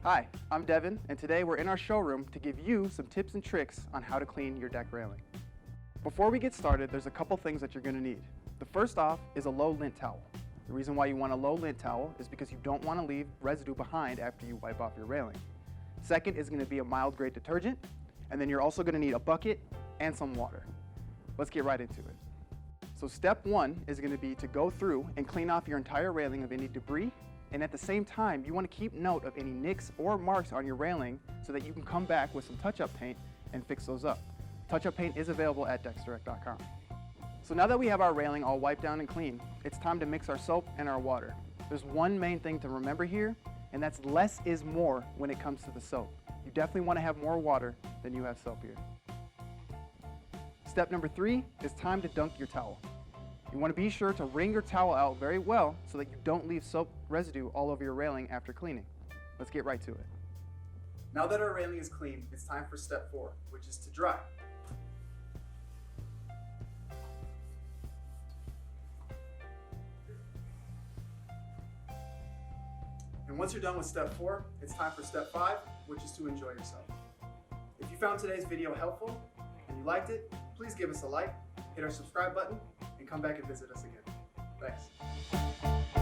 Hi, I'm Devin, and today we're in our showroom to give you some tips and tricks on how to clean your deck railing. Before we get started, there's a couple things that you're going to need. The first off is a low lint towel. The reason why you want a low lint towel is because you don't want to leave residue behind after you wipe off your railing. Second is going to be a mild grade detergent, and then you're also going to need a bucket and some water. Let's get right into it. So step one is going to be to go through and clean off your entire railing of any debris, and at the same time you want to keep note of any nicks or marks on your railing so that you can come back with some touch-up paint and fix those up. Touch-up paint is available at DecksDirect.com. So now that we have our railing all wiped down and clean, it's time to mix our soap and our water. There's one main thing to remember here, and that's less is more when it comes to the soap. You definitely want to have more water than you have soap here. Step number 3 is time to dunk your towel. You want to be sure to wring your towel out very well so that you don't leave soap residue all over your railing after cleaning. Let's get right to it. Now that our railing is clean, it's time for step 4, which is to dry. And once you're done with step 4, it's time for step 5, which is to enjoy yourself. If you found today's video helpful and you liked it, please give us a like, hit our subscribe button, and come back and visit us again. Thanks.